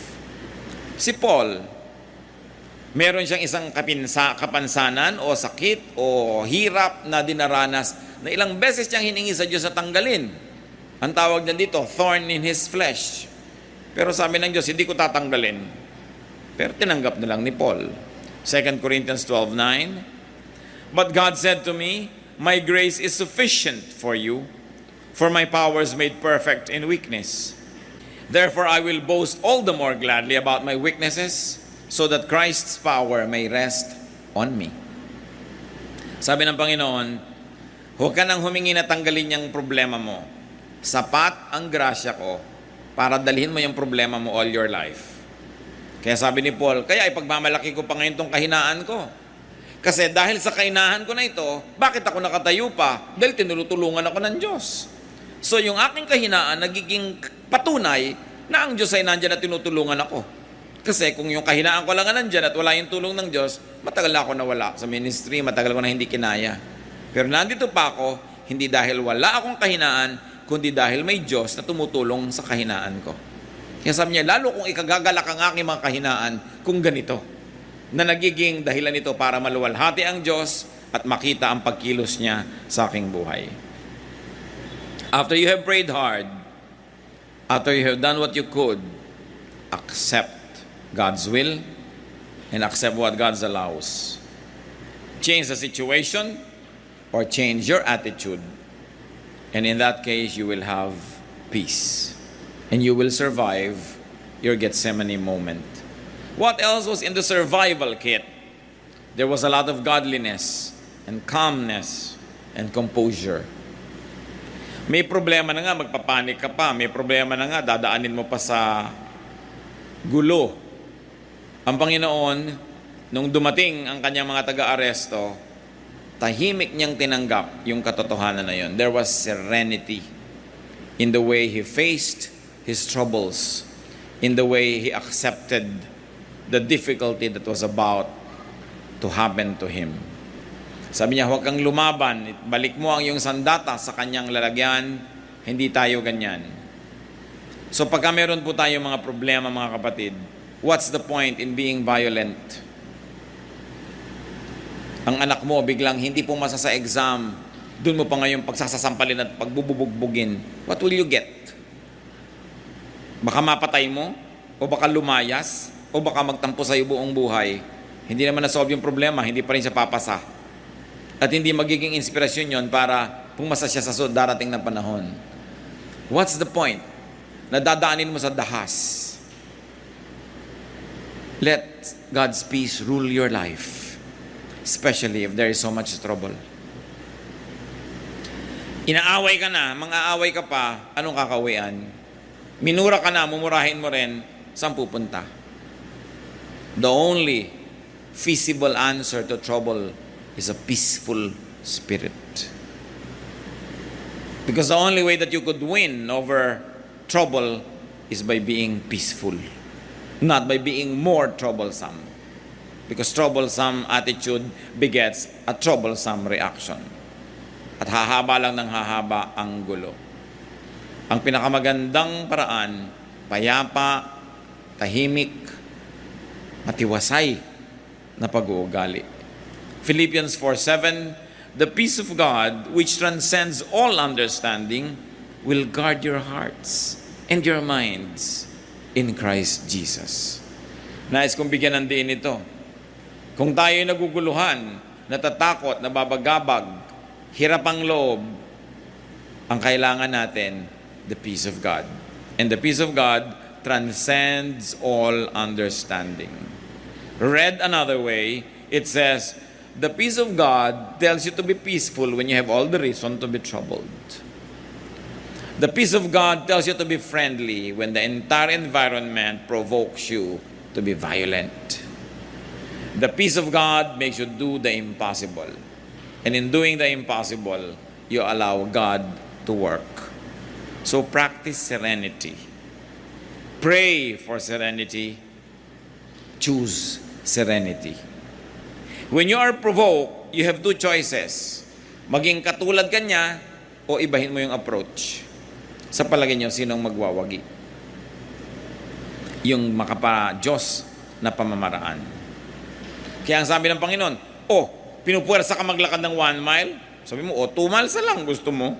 Si Paul, meron siyang isang kapansanan o sakit o hirap na dinaranas na ilang beses siyang hiningi sa Diyos na tanggalin. Ang tawag niya dito, thorn in his flesh. Pero sabi ng Diyos, hindi ko tatanggalin. Pero tinanggap na lang ni Paul. 2 Corinthians 12:9, "But God said to me, my grace is sufficient for you, for my power is made perfect in weakness. Therefore I will boast all the more gladly about my weaknesses, so that Christ's power may rest on me." Sabi ng Panginoon, huwag ka nang humingi na tanggalin yung problema mo. Sapat ang grasya ko para dalhin mo yung problema mo all your life. Kaya sabi ni Paul, kaya ipagmamalaki ko pa ngayon tong kahinaan ko. Kasi dahil sa kahinaan ko na ito, bakit ako nakatayo pa? Dahil tinutulungan ako ng Diyos. So yung aking kahinaan nagiging patunay na ang Diyos ay nandyan at tinutulungan ako. Kasi kung yung kahinaan ko lang nandyan at wala yung tulong ng Diyos, matagal na ako nawala sa ministry, matagal ko na hindi kinaya. Pero nandito pa ako, hindi dahil wala akong kahinaan, kundi dahil may Diyos na tumutulong sa kahinaan ko. Kaya sabi niya, lalo kung ikagagalak ang aking mga kahinaan kung ganito, na nagiging dahilan nito para maluwalhati ang Diyos at makita ang pagkilos niya sa aking buhay. After you have prayed hard, after you have done what you could, accept God's will and accept what God allows. Change the situation or change your attitude. And in that case, you will have peace. And you will survive your Gethsemane moment. What else was in the survival kit? There was a lot of godliness and calmness and composure. May problema na nga, magpapanik ka pa. May problema na nga, dadaanin mo pa sa gulo. Ang Panginoon, nung dumating ang kanyang mga taga-aresto, tahimik niyang tinanggap yung katotohanan na yun. There was serenity in the way he faced his troubles, in the way he accepted the difficulty that was about to happen to him. Sabi niya, huwag kang lumaban, balik mo ang iyong sandata sa kanyang lalagyan, hindi tayo ganyan. So pagka meron po tayo mga problema, mga kapatid, what's the point in being violent? Ang anak mo biglang hindi pumasa sa exam, dun mo pa ngayon pagsasasampalin at pagbububugbugin, what will you get? Baka mapatay mo, o baka lumayas, o baka magtampo sa'yo buong buhay. Hindi naman na-solve yung problema, hindi pa rin siya papasa. At hindi magiging inspirasyon yon para pumasa siya sa darating na panahon. What's the point? Nadadaanin mo sa dahas. Let God's peace rule your life, especially if there is so much trouble. Inaaway ka na, mang-aaway ka pa, anong kakawian? Minura ka na, mumurahin mo rin, saan pupunta? The only feasible answer to trouble is a peaceful spirit. Because the only way that you could win over trouble is by being peaceful, not by being more troublesome. Because troublesome attitude begets a troublesome reaction. At hahaba lang ng hahaba ang gulo. Ang pinakamagandang paraan, payapa, tahimik, matiwasay na pag-uugali. Philippians 4:7, the peace of God, which transcends all understanding, will guard your hearts and your minds in Christ Jesus. Nais kong bigyan ng diin ito. Kung tayo naguguluhan, natatakot, nababagabag, hirap ang loob, ang kailangan natin, the peace of God. And the peace of God transcends all understanding. Read another way, it says, the peace of God tells you to be peaceful when you have all the reason to be troubled. The peace of God tells you to be friendly when the entire environment provokes you to be violent. The peace of God makes you do the impossible. And in doing the impossible, you allow God to work. So practice serenity. Pray for serenity. Choose serenity. When you are provoked, you have two choices. Maging katulad ka niya o ibahin mo yung approach. Sa palagay niyo, sinong magwawagi? Yung makapa-Diyos na pamamaraan. Kaya ang sabi ng Panginoon, pinupuwersa ka maglakad ng 1 mile? Sabi mo, 2 miles na lang gusto mo.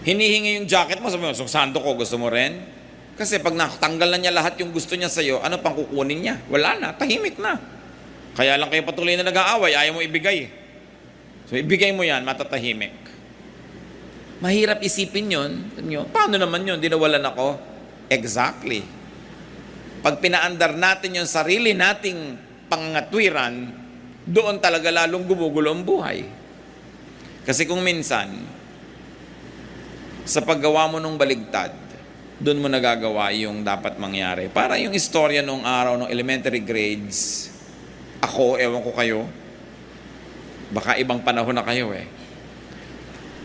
Hinihingi yung jacket mo, sabi mo, sando ko, gusto mo rin? Kasi pag natanggal na niya lahat yung gusto niya sa'yo, ano pang kukunin niya? Wala na, tahimik na. Kaya lang kayo patuloy na nag-aaway, ayaw mo ibigay. So ibigay mo yan, matatahimik. Mahirap isipin yun. Paano naman yun? Dinawalan ako? Exactly. Pag pinaandar natin yung sarili nating pangatwiran, doon talaga lalong gumugulo ang buhay. Kasi kung minsan, sa paggawa mo ng baligtad, doon mo nagagawa yung dapat mangyari. Para yung istorya nung araw, ng elementary grades, ako, ewan ko kayo, baka ibang panahon na kayo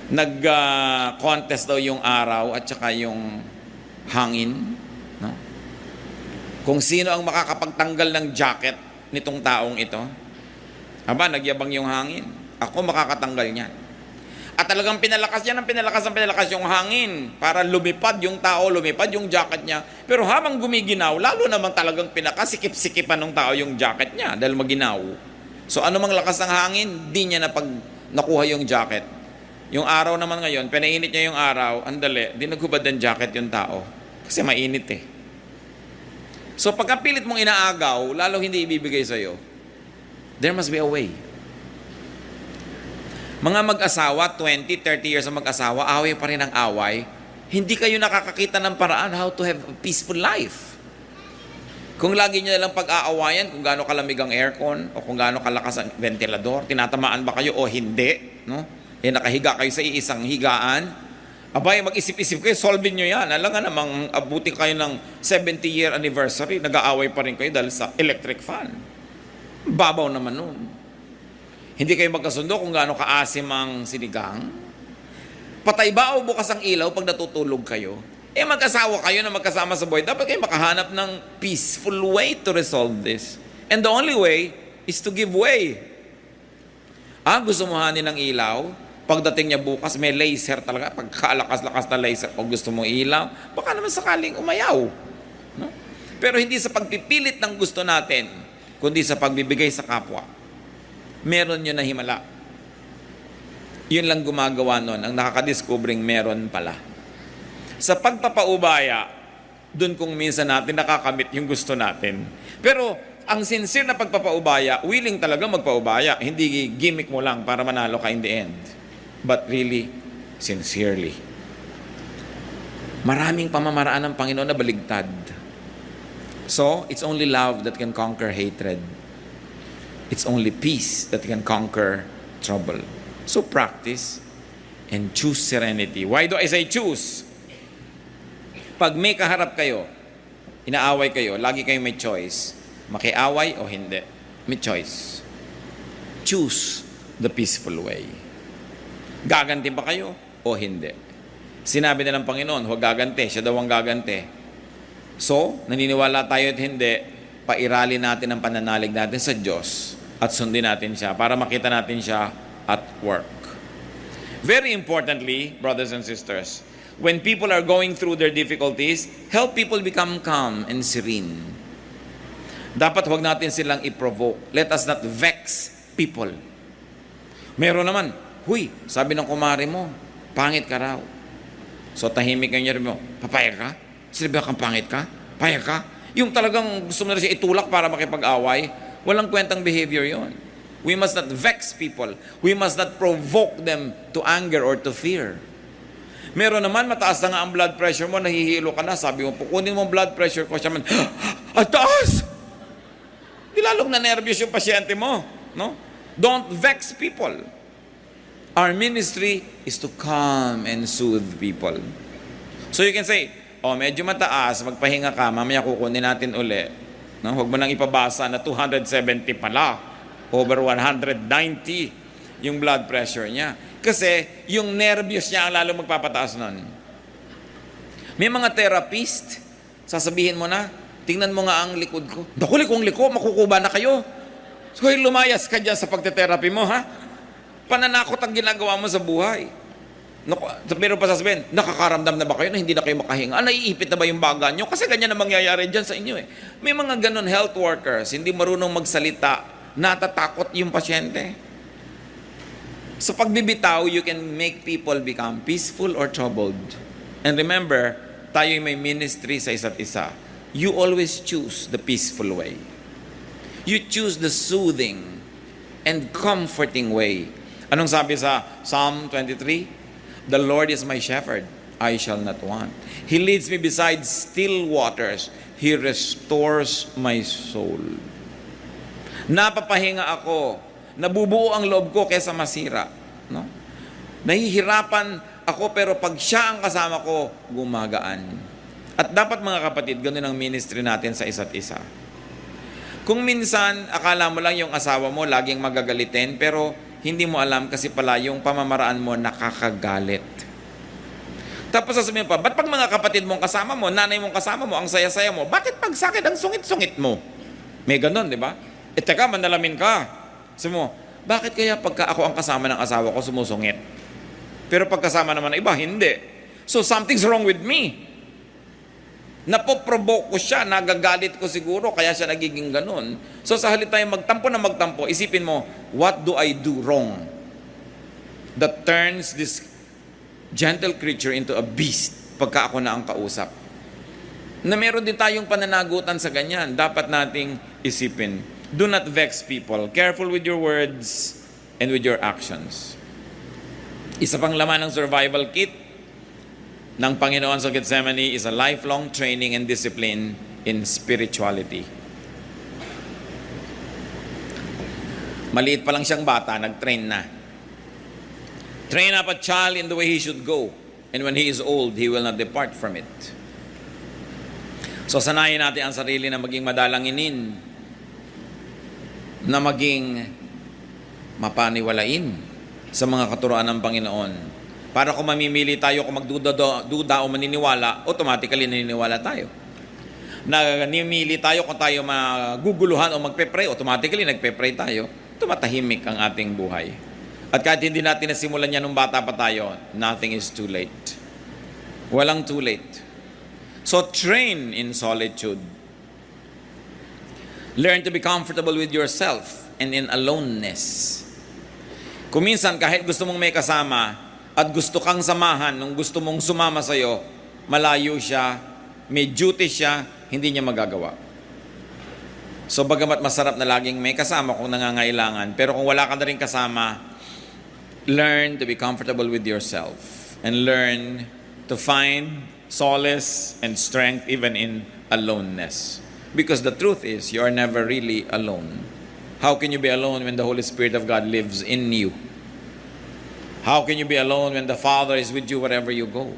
nag-contest daw yung araw at saka yung hangin. No? Kung sino ang makakapagtanggal ng jacket nitong taong ito. Nagyabang yung hangin. Ako makakatanggal niyan. At talagang pinalakas niya ng pinalakas yung hangin para lumipad yung tao, lumipad yung jacket niya. Pero habang gumiginaw, lalo namang talagang pinakasikip-sikipan ng tao yung jacket niya dahil maginaw. So ano mang lakas ng hangin, di niya nakuha yung jacket. Yung araw naman ngayon, pinainit niya yung araw, andali, di naghubad ng jacket yung tao. Kasi mainit eh. So pagkapilit mong inaagaw, lalo hindi ibibigay sa'yo, there must be a way. Mga mag-asawa, 20, 30 years na mag-asawa, away pa rin ang away, hindi kayo nakakakita ng paraan how to have a peaceful life. Kung lagi nyo nalang pag-aawayan, kung gaano kalamig ang aircon, o kung gaano kalakas ang ventilador, tinatamaan ba kayo o hindi, no? Eh, nakahiga kayo sa iisang higaan, abay, mag-isip-isip kayo, solve nyo yan. Alam nga namang abutin kayo ng 70-year anniversary, nag-aaway pa rin kayo dahil sa electric fan. Babaw naman nun. Hindi kayo magkasundo kung gaano kaasim ang sinigang. Patay ba o bukas ang ilaw pag natutulog kayo? Eh mag-asawa kayo na magkasama sa buhay, dapat kayo makahanap ng peaceful way to resolve this. And the only way is to give way. Gusto mo hanin ng ilaw? Pagdating niya bukas, may laser talaga. Pagkalakas-lakas na laser, kung gusto mong ilaw, baka naman sakaling umayaw. No? Pero hindi sa pagpipilit ng gusto natin, kundi sa pagbibigay sa kapwa. Meron yun na himala. Yun lang gumagawa nun, ang nakakadiscovering meron pala. Sa pagpapaubaya, dun kung minsan natin nakakamit yung gusto natin. Pero ang sincere na pagpapaubaya, willing talaga magpaubaya. Hindi gimmick mo lang para manalo ka in the end. But really, sincerely. Maraming pamamaraan ng Panginoon na baligtad. So, it's only love that can conquer hatred. It's only peace that can conquer trouble. So, practice and choose serenity. Why do I say choose? Pag may kaharap kayo, inaaway kayo, lagi kayo may choice. Makiaway o hindi. May choice. Choose the peaceful way. Gaganti ba kayo o hindi? Sinabi na ng Panginoon, huwag gaganti. Siya daw ang gaganti. So, naniniwala tayo at hindi, pairali natin ang pananalig natin sa Diyos at sundin natin siya para makita natin siya at work. Very importantly, brothers and sisters, when people are going through their difficulties, help people become calm and serene. Dapat huwag natin silang i-provoke. Let us not vex people. Meron naman, huy, sabi ng kumari mo, pangit ka raw. So tahimik ang niya mo, papayag ka? Sinabi kang pangit ka? Payag ka? Yung talagang gusto mo na siya itulak para makipag-away, walang kwentang behavior yon. We must not vex people. We must not provoke them to anger or to fear. Meron naman, mataas na nga ang blood pressure mo, nahihilo ka na, sabi mo, kunin mo ang blood pressure ko, siya man, at taas! Di lalong na-nervous yung pasyente mo. No? Don't vex people. Our ministry is to calm and soothe people. So you can say, medyo mataas, magpahinga ka, mamaya kukunin natin uli. No? Huwag mo nang ipabasa na 270 pala, over 190 yung blood pressure niya. Kasi yung nervyos niya ang lalo magpapataas nun. May mga therapist, sasabihin mo na, tingnan mo nga ang likod ko. Naku, liko, makukuba na kayo. So, lumayas ka dyan sa pagte-therapy mo, ha? Pananakot ang ginagawa mo sa buhay. Pero pa sasabihin, nakakaramdam na ba kayo na hindi na kayo makahinga? Naiipit na ba yung baga nyo? Kasi ganyan na mangyayari dyan sa inyo eh. May mga ganun health workers, hindi marunong magsalita, natatakot yung pasyente. Sa pagbibitaw, you can make people become peaceful or troubled. And remember, tayo may ministry sa isa't isa. You always choose the peaceful way. You choose the soothing and comforting way. Anong sabi sa Psalm 23? The Lord is my shepherd, I shall not want. He leads me beside still waters. He restores my soul. Napapahinga ako. Nabubuo ang loob ko kaysa masira. No? Nahihirapan ako pero pag siya ang kasama ko, gumagaan. At dapat mga kapatid, ganun ang ministry natin sa isa't isa. Kung minsan, akala mo lang yung asawa mo laging magagalitin, pero hindi mo alam kasi pala yung pamamaraan mo nakakagalit. Tapos sasabihin pa, ba't pag mga kapatid mong kasama mo, nanay mong kasama mo, ang saya-saya mo, bakit pag sakit ang sungit-sungit mo? May ganun, di ba? Teka, manalamin ka. Sabi mo, bakit kaya pagka ako ang kasama ng asawa ko, sumusungit? Pero pagkasama naman ng iba, hindi. So something's wrong with me. Napoprovoke ko siya, nagagalit ko siguro, kaya siya nagiging ganun. So sa halip tayo magtampo na magtampo, isipin mo, what do I do wrong that turns this gentle creature into a beast pagka ako na ang kausap? Na meron din tayong pananagutan sa ganyan, dapat nating isipin. Do not vex people. Careful with your words and with your actions. Isa pang laman ng survival kit ng Panginoon sa Gethsemane is a lifelong training and discipline in spirituality. Maliit pa lang siyang bata, nag-train na. Train up a child in the way he should go, and when he is old, he will not depart from it. So sanayin natin ang sarili na maging madalanginin, na maging mapaniwalain sa mga katuruan ng Panginoon. Para kung mamimili tayo, kung magduda o maniniwala, automatically naniniwala tayo. Nanimili tayo kung tayo maguguluhan o magpe-pray, automatically nagpe-pray tayo. Tumatahimik ang ating buhay. At kahit hindi natin nasimulan yan nung bata pa tayo, nothing is too late. Walang too late. So train in solitude. Learn to be comfortable with yourself and in aloneness. Kung minsan kahit gusto mong may kasama at gusto kang samahan nung gusto mong sumama sa'yo, malayo siya, may duty siya, hindi niya magagawa. So bagamat masarap na laging may kasama kung nangangailangan, pero kung wala ka na rin kasama, learn to be comfortable with yourself and learn to find solace and strength even in aloneness. Because the truth is, you are never really alone. How can you be alone when the Holy Spirit of God lives in you? How can you be alone when the Father is with you wherever you go?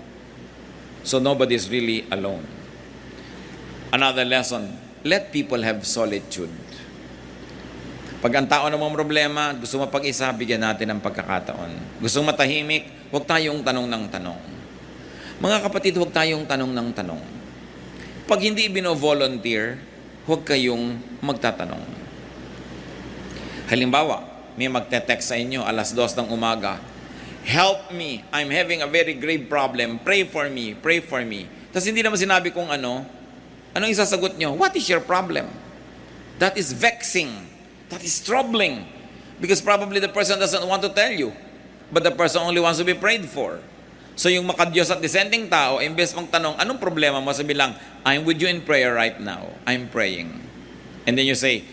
So nobody is really alone. Another lesson, let people have solitude. Pag ang tao namang problema, gusto mapag-isa, bigyan natin ng pagkakataon. Gusto matahimik, huwag tayong tanong ng tanong. Mga kapatid, huwag tayong tanong ng tanong. Pag hindi bino-volunteer, huwag kayong magtatanong. Halimbawa, may magte-text sa inyo alas 2 ng umaga, "Help me, I'm having a very grave problem. Pray for me, pray for me." Tapos hindi naman sinabi kung anong isasagot nyo? What is your problem? That is vexing. That is troubling. Because probably the person doesn't want to tell you. But the person only wants to be prayed for. So yung makadiyos at dissenting tao, imbes mong tanong, anong problema mo? Sabi lang, I'm with you in prayer right now. I'm praying. And then you say,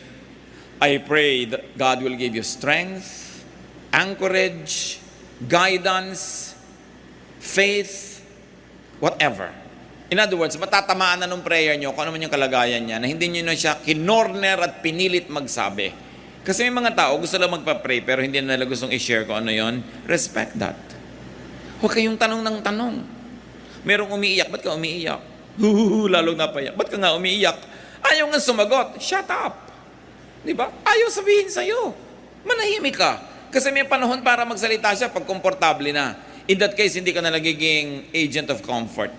I pray that God will give you strength, anchorage, guidance, faith, whatever. In other words, matatamaan na nung prayer nyo kung ano man yung kalagayan niya na hindi nyo na siya kinorner at pinilit magsabi. Kasi may mga tao gusto lang magpa-pray pero hindi na nila gustong i-share kung ano yon. Respect that. Huwag kayong tanong ng tanong. Merong umiiyak, ba't ka umiiyak? Lalong napayak. Ba't ka nga umiiyak? Ayaw nga sumagot. Shut up. Diba? Ayaw sabihin sa'yo. Manahimik ka. Kasi may panahon para magsalita siya pag komportable na. In that case, hindi ka na nagiging agent of comfort.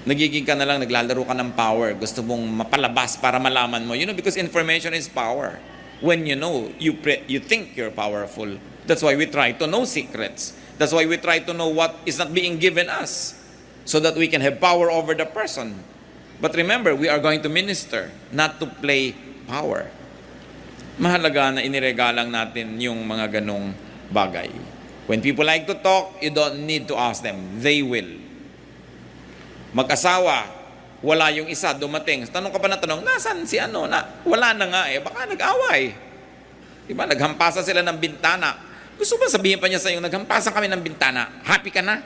Nagiging ka na lang, naglalaro ka ng power. Gusto mong mapalabas para malaman mo. You know, because information is power. When you know, you think you're powerful. That's why we try to know secrets. That's why we try to know what is not being given us. So that we can have power over the person. But remember, we are going to minister, not to play power. Mahalaga na iniregalang natin yung mga ganong bagay. When people like to talk, you don't need to ask them. They will. Mag-asawa, wala yung isa, dumating. Tanong ka pa na tanong, nasan si ano? Wala na nga eh, baka nag-away. Diba? Naghampasa sila ng bintana. Gusto ba sabihin pa niya sa iyo, naghampasan kami ng bintana, happy ka na?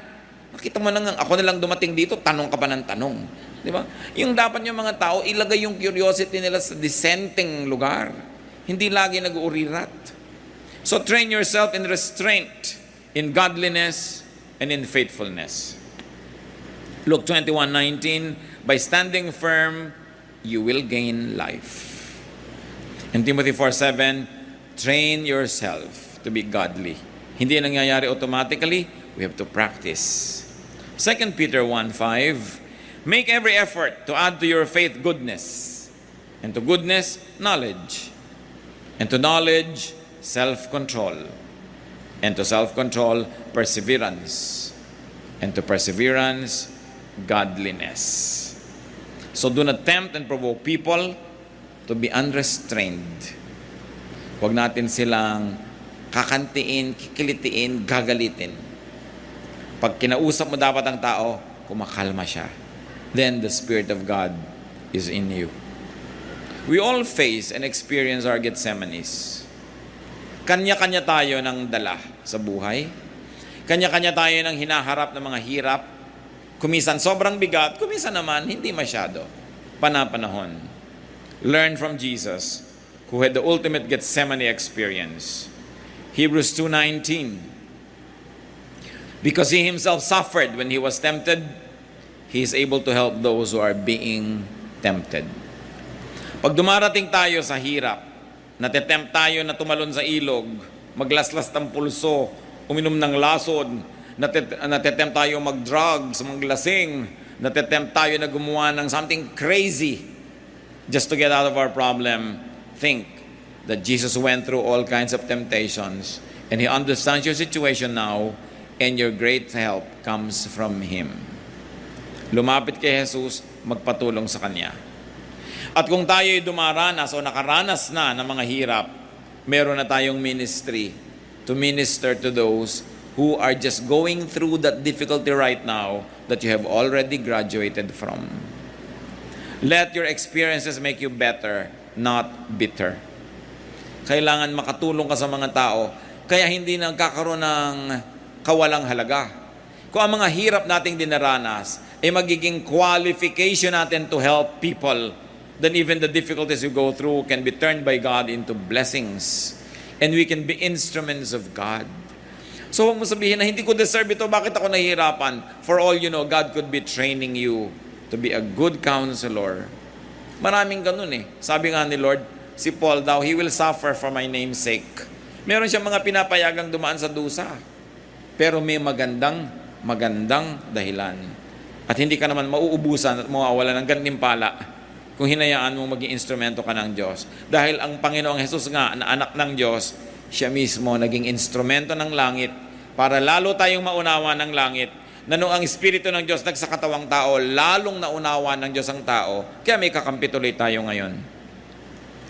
Nakita mo na nga, ako na lang dumating dito, tanong ka pa ng tanong. Diba? Yung dapat yung mga tao, ilagay yung curiosity nila sa dissenting lugar. Hindi lagi nag-uurirat. So train yourself in restraint, in godliness, and in faithfulness. Luke 21:19, by standing firm, you will gain life. In Timothy 4:7, train yourself to be godly. Hindi nangyayari automatically, we have to practice. 2 Peter 1:5, make every effort to add to your faith goodness, and to goodness, knowledge, and to knowledge, self-control, and to self-control, perseverance, and to perseverance, godliness. So do not tempt and provoke people to be unrestrained. Huwag natin silang kakantiin, kikilitiin, gagalitin. Pag kinausap mo dapat ang tao, kumakalma siya. Then the Spirit of God is in you. We all face and experience our Gethsemanes. Kanya-kanya tayo ng dala sa buhay. Kanya-kanya tayo ng hinaharap ng mga hirap. Kumisan sobrang bigat, kumisan naman hindi masyado. Panapanahon. Learn from Jesus, who had the ultimate Gethsemane experience. Hebrews 2:19. Because he himself suffered when he was tempted, he is able to help those who are being tempted. Pag dumarating tayo sa hirap, natetempt tayo na tumalon sa ilog, maglaslas ng pulso, uminom ng lasod, natetempt tayo mag-drugs, maglasing, natetempt tayo na gumawa ng something crazy just to get out of our problem. Think that Jesus went through all kinds of temptations and he understands your situation now and your great help comes from Him. Lumapit kay Jesus, magpatulong sa Kanya. At kung tayo'y dumaranas o nakaranas na ng mga hirap, meron na tayong ministry to minister to those who are just going through that difficulty right now that you have already graduated from. Let your experiences make you better, not bitter. Kailangan makatulong ka sa mga tao, kaya hindi nagkakaroon ng kawalang halaga. Kung ang mga hirap nating dinaranas ay magiging qualification natin to help people, then even the difficulties you go through can be turned by God into blessings. And we can be instruments of God. So huwag mo sabihin na hindi ko deserve ito, bakit ako nahihirapan? For all you know, God could be training you to be a good counselor. Maraming ganun eh. Sabi nga ni Lord, si Paul daw, he will suffer for my name's sake. Meron siyang mga pinapayagang dumaan sa dusa. Pero may magandang dahilan. At hindi ka naman mauubusan at mawawala ng gantimpala kung hinayaan mong maging instrumento ka ng Diyos. Dahil ang Panginoong Jesus nga, na anak ng Diyos, siya mismo naging instrumento ng langit para lalo tayong maunawa ng langit na nung ang Espiritu ng Diyos nagsakatawang tao, lalong naunawa ng Diyos ang tao, kaya may kakampi tuloy tayo ngayon.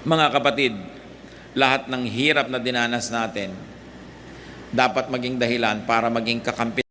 Mga kapatid, lahat ng hirap na dinanas natin, dapat maging dahilan para maging kakampi